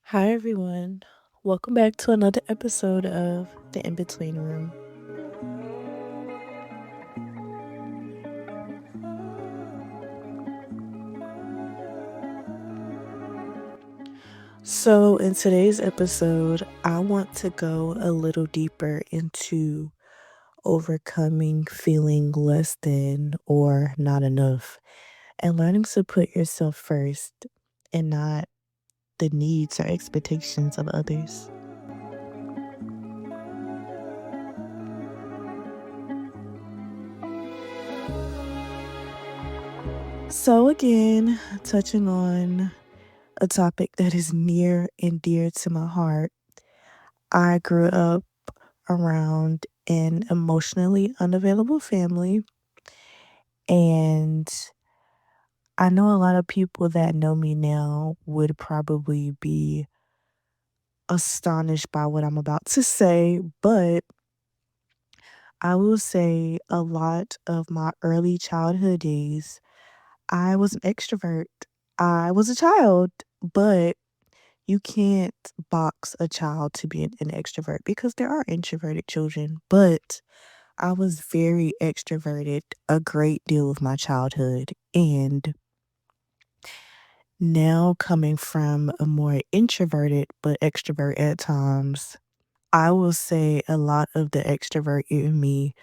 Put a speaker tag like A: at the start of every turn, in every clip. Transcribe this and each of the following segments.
A: Hi, everyone. Welcome back to another episode of The In Between Room. So, in today's episode, I want to go a little deeper into overcoming feeling less than or not enough and learning to put yourself first and not the needs or expectations of others. So, again, touching on a topic that is near and dear to my heart. I grew up around an emotionally unavailable family, and I know a lot of people that know me now would probably be astonished by what I'm about to say, but I will say a lot of my early childhood days, I was an extrovert. I was a child, but you can't box a child to be an extrovert because there are introverted children, but I was very extroverted a great deal of my childhood. And now, coming from a more introverted but extrovert at times, I will say a lot of the extrovert in me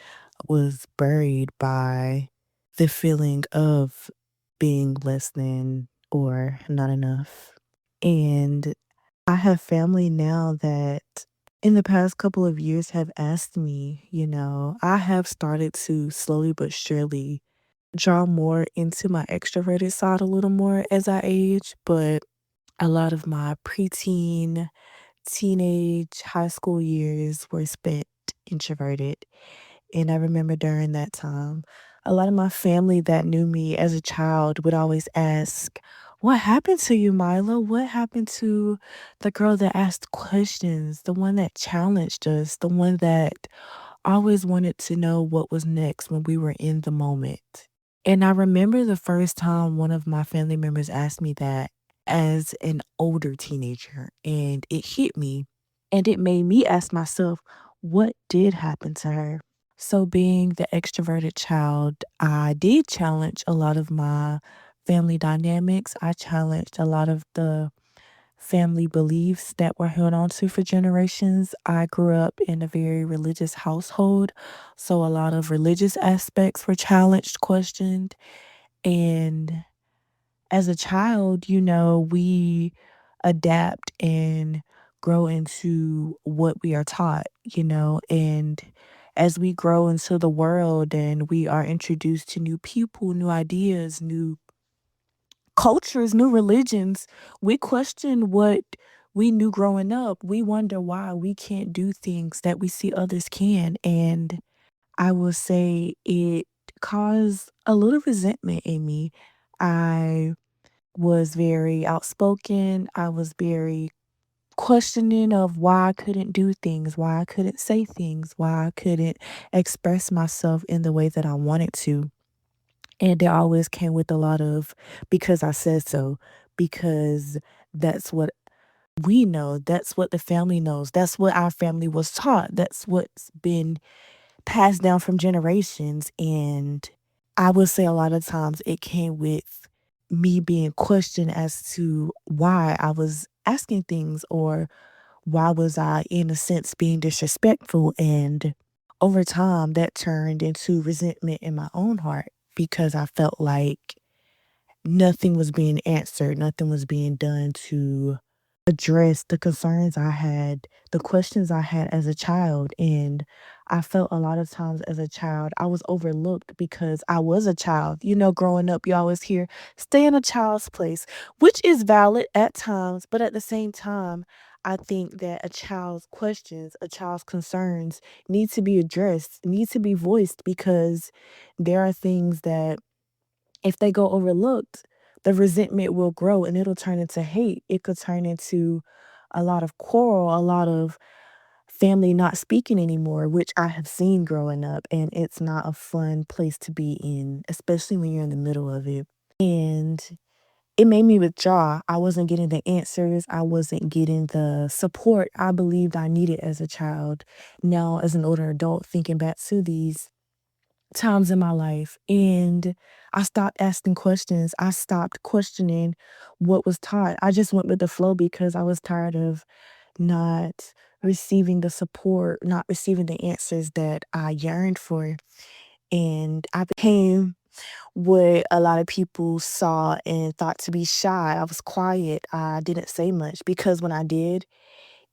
A: was buried by the feeling of being less than or not enough. And I have family now that in the past couple of years have asked me, I have started to slowly but surely draw more into my extroverted side a little more as I age, but a lot of my preteen, teenage, high school years were spent introverted. And I remember during that time, a lot of my family that knew me as a child would always ask, "What happened to you, Mila? What happened to the girl that asked questions, the one that challenged us, the one that always wanted to know what was next when we were in the moment?" And I remember the first time one of my family members asked me that as an older teenager, and it hit me, and it made me ask myself, what did happen to her? So, being the extroverted child, I did challenge a lot of my family dynamics. I challenged a lot of the family beliefs that were held on to for generations. I grew up in a very religious household, so a lot of religious aspects were challenged, questioned, and as a child, we adapt and grow into what we are taught, and as we grow into the world and we are introduced to new people, new ideas, new cultures, new religions, we question what we knew growing up. We wonder why we can't do things that we see others can. And I will say it caused a little resentment in me. I was very outspoken. I was very questioning of why I couldn't do things, why I couldn't say things, why I couldn't express myself in the way that I wanted to. And it always came with a lot of because I said so, because that's what we know, that's what the family knows, that's what our family was taught, that's what's been passed down from generations. And I would say a lot of times it came with me being questioned as to why I was asking things or why was I, in a sense, being disrespectful. And over time, that turned into resentment in my own heart because I felt like nothing was being answered, nothing was being done to address the concerns I had, the questions I had as a child. And I felt a lot of times as a child, I was overlooked because I was a child. Growing up, you always hear, stay in a child's place, which is valid at times. But at the same time, I think that a child's questions, a child's concerns need to be addressed, need to be voiced because there are things that if they go overlooked, the resentment will grow and it'll turn into hate. It could turn into a lot of quarrel, a lot of family not speaking anymore, which I have seen growing up, and it's not a fun place to be in, especially when you're in the middle of it. And it made me withdraw. I wasn't getting the answers. I wasn't getting the support I believed I needed as a child. Now, as an older adult, thinking back to these times in my life, and I stopped asking questions. I stopped questioning what was taught. I just went with the flow because I was tired of not receiving the support, not receiving the answers that I yearned for. And I became what a lot of people saw and thought to be shy. I was quiet. I didn't say much because when I did,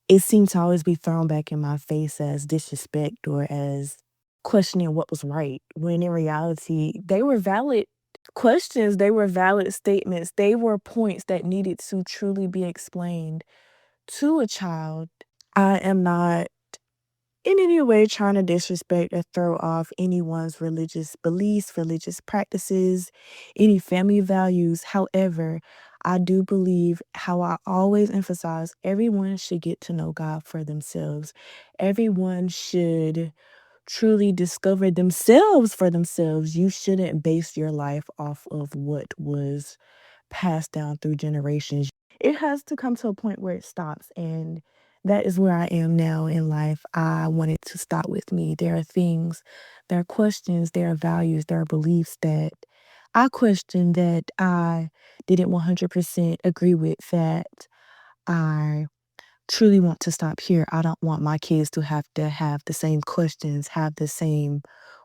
A: it seemed to always be thrown back in my face as disrespect or as questioning what was right. When in reality, they were valid questions, they were valid statements, they were points that needed to truly be explained to a child. I am not in any way trying to disrespect or throw off anyone's religious beliefs, religious practices, any family values. However, I do believe how I always emphasize everyone should get to know God for themselves. Everyone should truly discover themselves for themselves. You shouldn't base your life off of what was passed down through generations. It has to come to a point where it stops. And that is where I am now in life. I want it to stop with me. There are things, there are questions, there are values, there are beliefs that I question that I didn't 100% agree with, that I truly want to stop here. I don't want my kids to have the same questions, have the same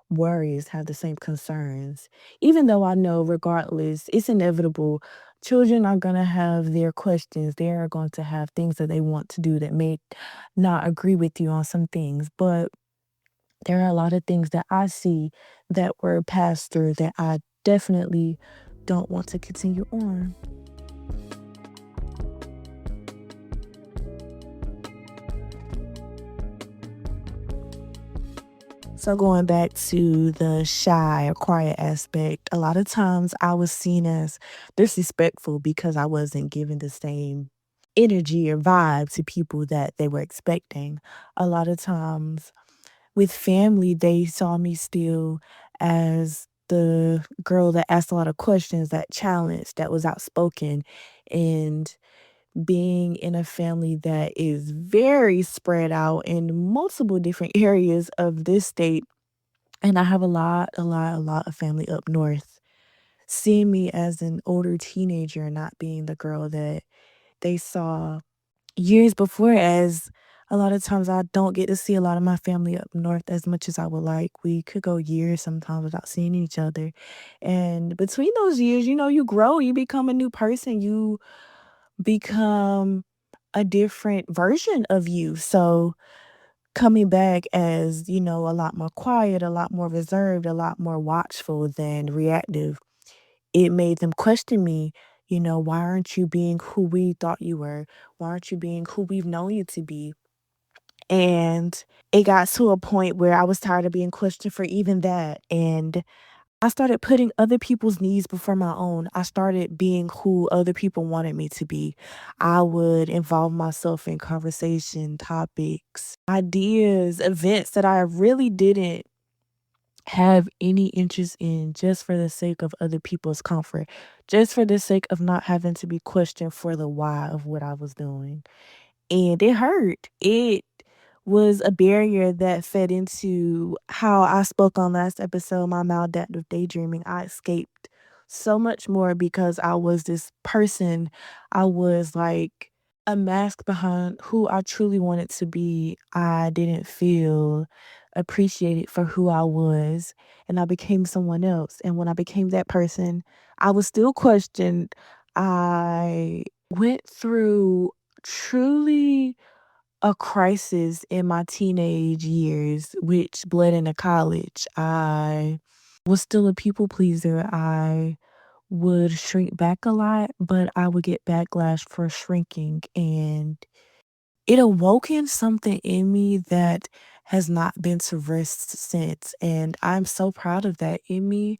A: worries, have the same concerns. Even though I know regardless, it's inevitable. Children are going to have their questions. They are going to have things that they want to do that may not agree with you on some things. But there are a lot of things that I see that were passed through that I definitely don't want to continue on. So going back to the shy or quiet aspect, a lot of times I was seen as disrespectful because I wasn't giving the same energy or vibe to people that they were expecting. A lot of times with family, they saw me still as the girl that asked a lot of questions, that challenged, that was outspoken. And being in a family that is very spread out in multiple different areas of this state, and I have a lot of family up north. Seeing me as an older teenager, not being the girl that they saw years before, as a lot of times I don't get to see a lot of my family up north as much as I would like. We could go years sometimes without seeing each other. And between those years, you grow, you become a new person, you become a different version of you. So coming back as, a lot more quiet, a lot more reserved, a lot more watchful than reactive, it made them question me, why aren't you being who we thought you were? Why aren't you being who we've known you to be? And it got to a point where I was tired of being questioned for even that. And I started putting other people's needs before my own. I started being who other people wanted me to be. I would involve myself in conversation, topics, ideas, events that I really didn't have any interest in, just for the sake of other people's comfort, just for the sake of not having to be questioned for the why of what I was doing. And it hurt. It was a barrier that fed into how I spoke on last episode, my maladaptive daydreaming. I escaped so much more because I was this person. I was like a mask behind who I truly wanted to be. I didn't feel appreciated for who I was, and I became someone else. And when I became that person, I was still questioned. I went through truly a crisis in my teenage years, which bled into college. I was still a people pleaser. I would shrink back a lot, but I would get backlash for shrinking. And it awoken something in me that has not been to rest since. And I'm so proud of that in me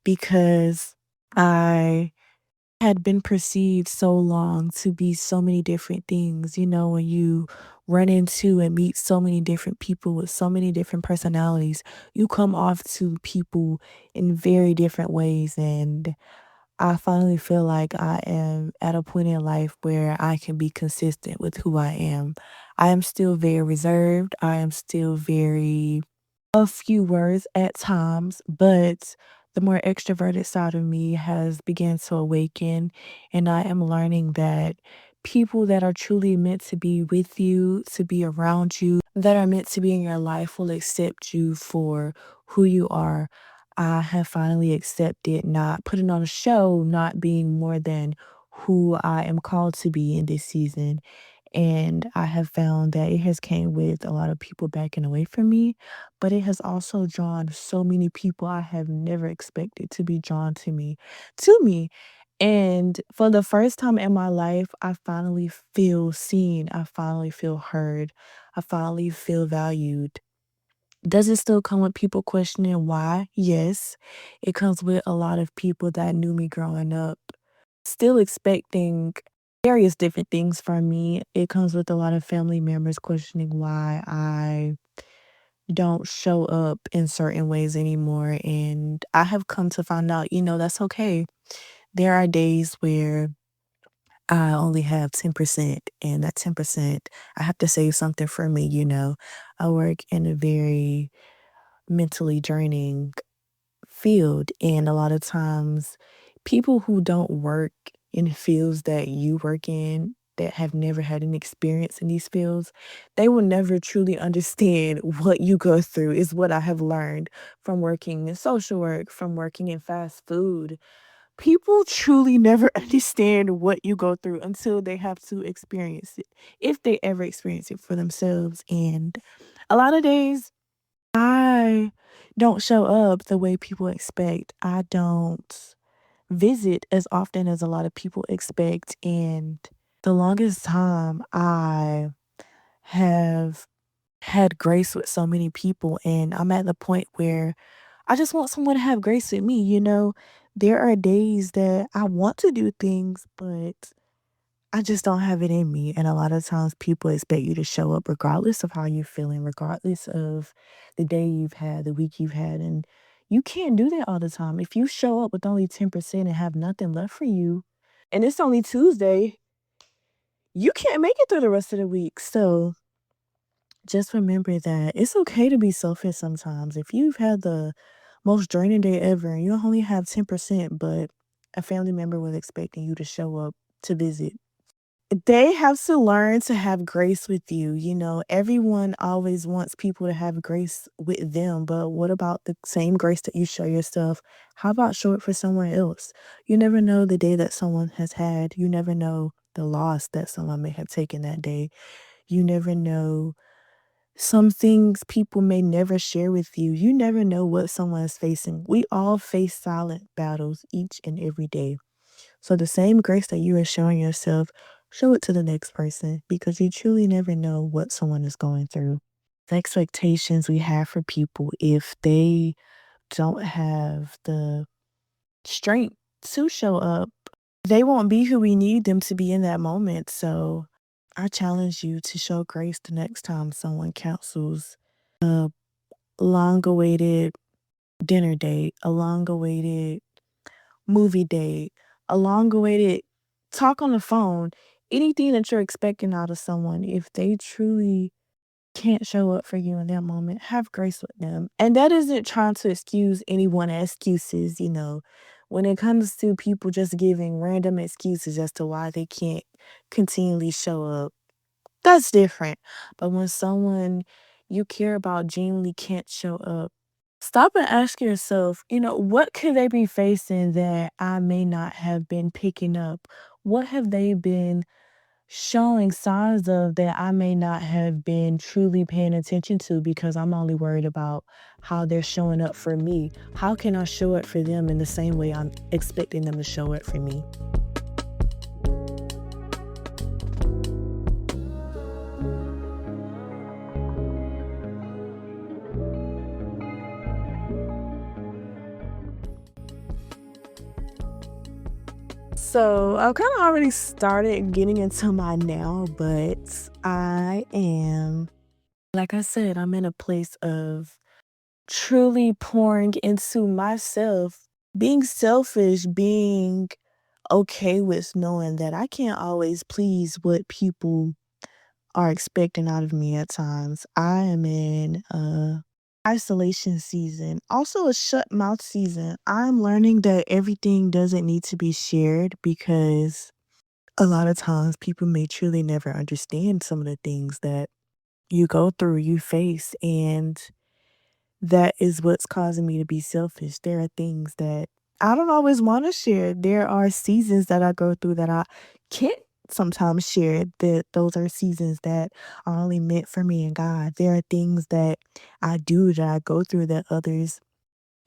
A: because I had been perceived so long to be so many different things. When you run into and meet so many different people with so many different personalities, you come off to people in very different ways. And I finally feel like I am at a point in life where I can be consistent with who I am. I am still very reserved. I am still very a few words at times, but the more extroverted side of me has began to awaken, and I am learning that people that are truly meant to be with you, to be around you, that are meant to be in your life will accept you for who you are. I have finally accepted not putting on a show, not being more than who I am called to be in this season. And I have found that it has came with a lot of people backing away from me, but it has also drawn so many people I have never expected to be drawn to me. And for the first time in my life, I finally feel seen. I finally feel heard. I finally feel valued. Does it still come with people questioning why? Yes. It comes with a lot of people that knew me growing up, still expecting various different things from me. It comes with a lot of family members questioning why I don't show up in certain ways anymore. And I have come to find out, that's okay. There are days where I only have 10%, and that 10%, I have to save something for me. I work in a very mentally draining field, and a lot of times people who don't work in fields that you work in, that have never had an experience in these fields, they will never truly understand what you go through, is what I have learned from working in social work, from working in fast food. People truly never understand what you go through until they have to experience it, if they ever experience it for themselves. And a lot of days I don't show up the way people expect. I don't visit as often as a lot of people expect. And the longest time I have had grace with so many people, and I'm at the point where I just want someone to have grace with me. There are days that I want to do things, but I just don't have it in me, and a lot of times people expect you to show up regardless of how you're feeling, regardless of the day you've had, the week you've had, and you can't do that all the time. If you show up with only 10% and have nothing left for you, and it's only Tuesday, you can't make it through the rest of the week. So just remember that it's okay to be selfish sometimes. If you've had the most draining day ever and you only have 10%, but a family member was expecting you to show up to visit, they have to learn to have grace with you. Everyone always wants people to have grace with them, but what about the same grace that you show yourself? How about show it for someone else? You never know the day that someone has had. You never know the loss that someone may have taken that day. You never know some things people may never share with you. You never know what someone is facing. We all face silent battles each and every day. So the same grace that you are showing yourself, show it to the next person, because you truly never know what someone is going through. The expectations we have for people, if they don't have the strength to show up, they won't be who we need them to be in that moment. So I challenge you to show grace the next time someone cancels a long awaited dinner date, a long awaited movie date, a long awaited talk on the phone, anything that you're expecting out of someone. If they truly can't show up for you in that moment, have grace with them. And that isn't trying to excuse anyone excuses. When it comes to people just giving random excuses as to why they can't continually show up, that's different. But when someone you care about genuinely can't show up, stop and ask yourself, what could they be facing that I may not have been picking up? What have they been showing signs of that I may not have been truly paying attention to, because I'm only worried about how they're showing up for me? How can I show up for them in the same way I'm expecting them to show up for me? So I've kind of already started getting into my now, but I am, like I said, I'm in a place of truly pouring into myself being selfish, being okay with knowing that I can't always please what people are expecting out of me at times. I am in a isolation season, also a shut mouth season. I'm learning that everything doesn't need to be shared because a lot of times people may truly never understand some of the things that you go through, you face, and that is what's causing me to be selfish. There are things that I don't always want to share. There are seasons that I go through that I can't sometimes share. That those are seasons that are only meant for me and God. There are things that I do that I go through that others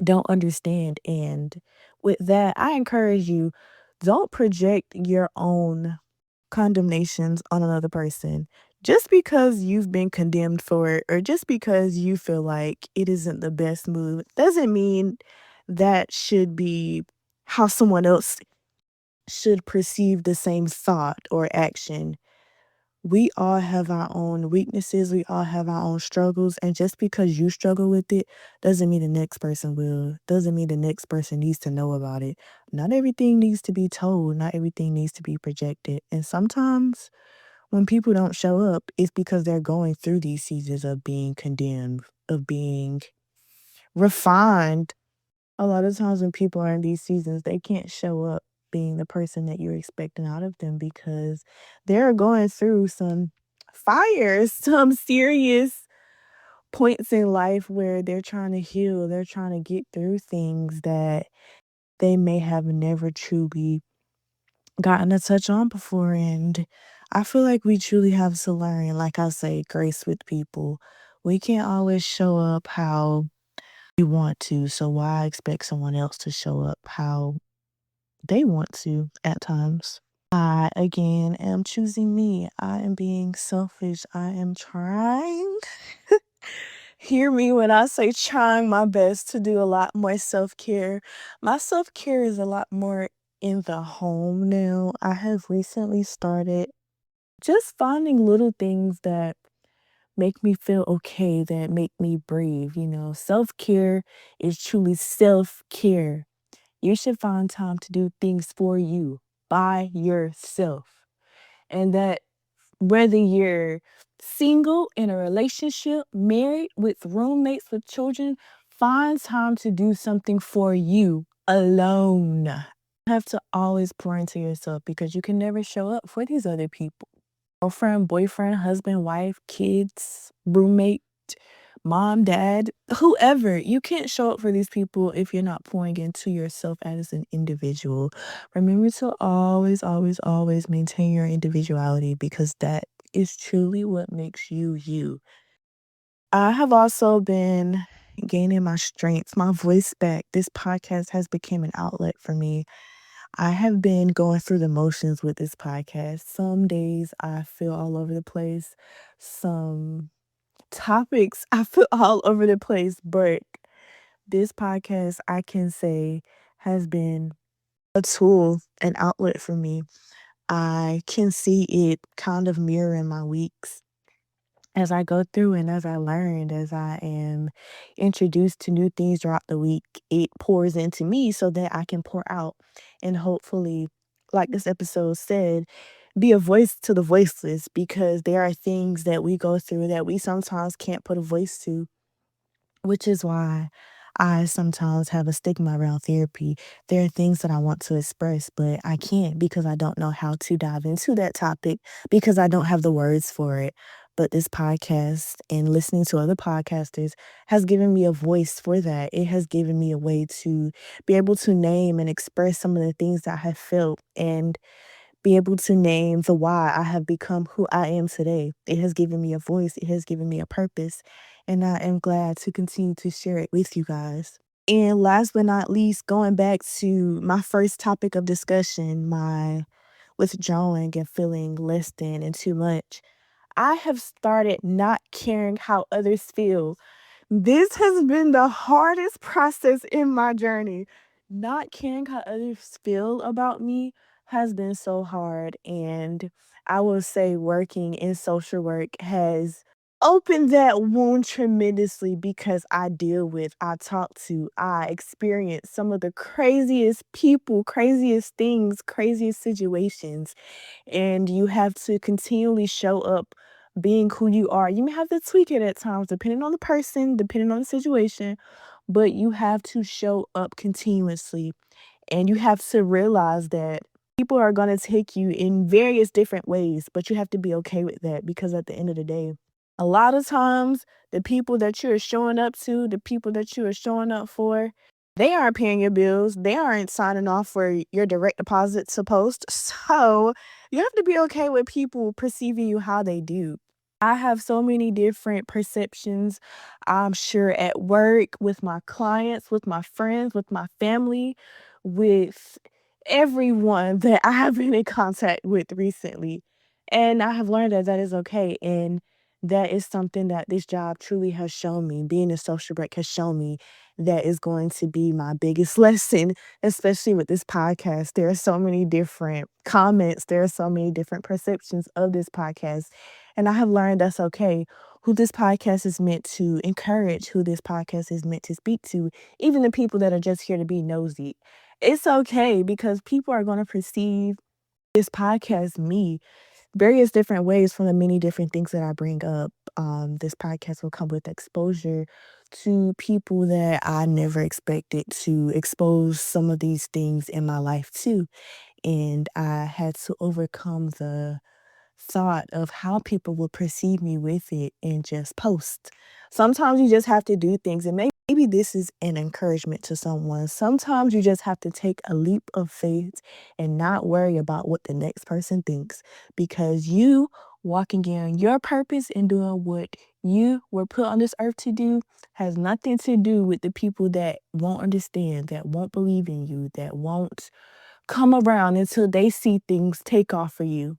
A: don't understand. And with that, I encourage you, don't project your own condemnations on another person. Just because you've been condemned for it or just because you feel like it isn't the best move doesn't mean that should be how someone else should perceive the same thought or action. We all have our own weaknesses, we all have our own struggles, and just because you struggle with it doesn't mean the next person will. Doesn't mean the next person needs to know about it. Not everything needs to be told, not everything needs to be projected. And sometimes when people don't show up, it's because they're going through these seasons of being condemned, of being refined. A lot of times when people are in these seasons, they can't show up being the person that you're expecting out of them because they're going through some fires, some serious points in life where they're trying to heal, they're trying to get through things that they may have never truly gotten to touch on before. And I feel like we truly have to learn, like I say, grace with people. We can't always show up how we want to, so why expect someone else to show up how they want to at times? I, again, am choosing me. I am being selfish. I am trying. Hear me when I say trying my best to do a lot more self care. My self care is a lot more in the home now. I have recently started just finding little things that make me feel okay, that make me breathe. Self care is truly self care. You should find time to do things for you by yourself. And that whether you're single, in a relationship, married, with roommates, with children, find time to do something for you alone. You have to always pour into yourself because you can never show up for these other people. Girlfriend, boyfriend, husband, wife, kids, roommate, mom, dad, whoever. You can't show up for these people if you're not pouring into yourself as an individual. Remember to always, always, always maintain your individuality because that is truly what makes you you. I have also been gaining my strength, my voice back. This podcast has become an outlet for me. I have been going through the motions with this podcast. Some days I feel all over the place. Some topics I feel all over the place, but this podcast I can say has been a tool, an outlet for me. I can see it kind of mirroring my weeks as I go through and as I learn, as I am introduced to new things throughout the week. It pours into me so that I can pour out and hopefully, like this episode said, be a voice to the voiceless because there are things that we go through that we sometimes can't put a voice to, which is why I sometimes have a stigma around therapy. There are things that I want to express, but I can't because I don't know how to dive into that topic because I don't have the words for it. But this podcast and listening to other podcasters has given me a voice for that. It has given me a way to be able to name and express some of the things that I have felt and be able to name the why I have become who I am today. It has given me a voice, it has given me a purpose, and I am glad to continue to share it with you guys. And last but not least, going back to my first topic of discussion, my withdrawing and feeling less than and too much, I have started not caring how others feel. This has been the hardest process in my journey. Not caring how others feel about me has been so hard. And I will say, working in social work has opened that wound tremendously because I talk to, I experience some of the craziest people, craziest things, craziest situations, and you have to continually show up being who you are. You may have to tweak it at times depending on the person, depending on the situation, but you have to show up continuously. And you have to realize that people are going to take you in various different ways, but you have to be okay with that because at the end of the day, a lot of times the people that you're showing up to, the people that you are showing up for, they aren't paying your bills. They aren't signing off for your direct deposit to post. So you have to be okay with people perceiving you how they do. I have so many different perceptions, I'm sure at work, with my clients, with my friends, with my family, with everyone that I have been in contact with recently. And I have learned that that is okay. And that is something that this job truly has shown me. Being a social work has shown me that is going to be my biggest lesson, especially with this podcast. There are so many different comments, there are so many different perceptions of this podcast. And I have learned that's okay. Who this podcast is meant to encourage, who this podcast is meant to speak to, even the people that are just here to be nosy. It's okay because people are going to perceive this podcast, me, various different ways from the many different things that I bring up. This podcast will come with exposure to people that I never expected to expose some of these things in my life too. And I had to overcome the thought of how people will perceive me with it and just post. Sometimes you just have to do things, and maybe this is an encouragement to someone. Sometimes you just have to take a leap of faith and not worry about what the next person thinks because you walking in your purpose and doing what you were put on this earth to do has nothing to do with the people that won't understand, that won't believe in you, that won't come around until they see things take off for you.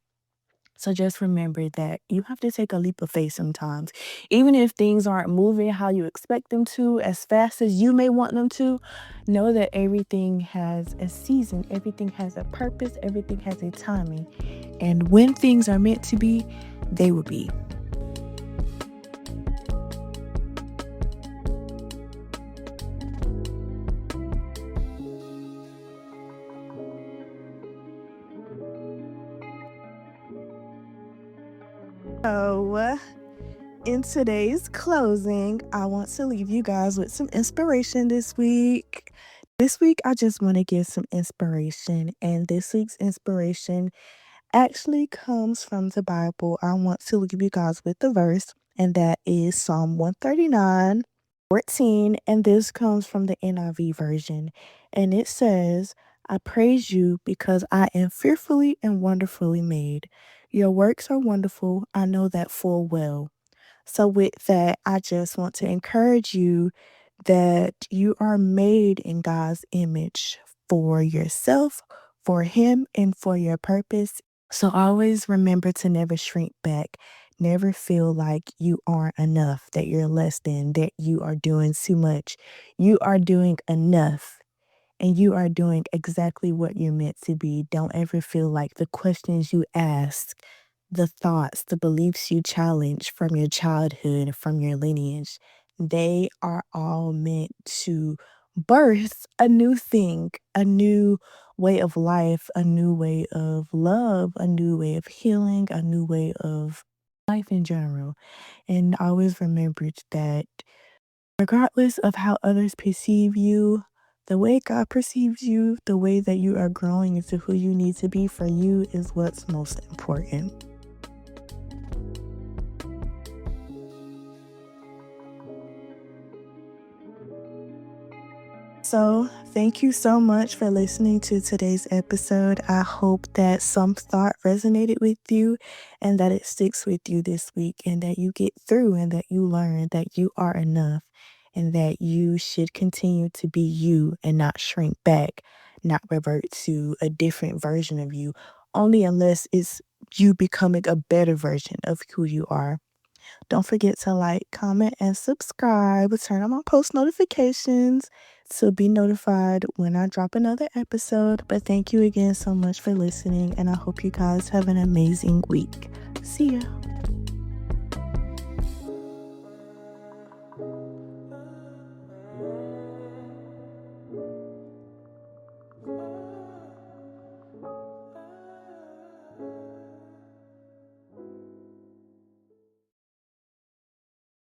A: So just remember that you have to take a leap of faith sometimes. Even if things aren't moving how you expect them to, as fast as you may want them to, know that everything has a season, everything has a purpose, everything has a timing. And when things are meant to be, they will be. So, in today's closing, I want to leave you guys with some inspiration this week. This week, I just want to give some inspiration, and this week's inspiration actually comes from the Bible. I want to leave you guys with the verse, and that is Psalm 139:14, and this comes from the NIV version. And it says, I praise you because I am fearfully and wonderfully made. Your works are wonderful. I know that full well. So, with that, I just want to encourage you that you are made in God's image for yourself, for Him, and for your purpose. So, always remember to never shrink back. Never feel like you aren't enough, that you're less than, that you are doing too much. You are doing enough and you are doing exactly what you're meant to be. Don't ever feel like the questions you ask, the thoughts, the beliefs you challenge from your childhood, from your lineage, they are all meant to birth a new thing, a new way of life, a new way of love, a new way of healing, a new way of life in general. And always remember that regardless of how others perceive you, the way God perceives you, the way that you are growing into who you need to be for you is what's most important. So, thank you so much for listening to today's episode. I hope that some thought resonated with you and that it sticks with you this week and that you get through and that you learn that you are enough and that you should continue to be you and not shrink back, not revert to a different version of you, only unless it's you becoming a better version of who you are. Don't forget to like, comment, and subscribe. Turn on my post notifications to be notified when I drop another episode. But thank you again so much for listening, and I hope you guys have an amazing week. See ya.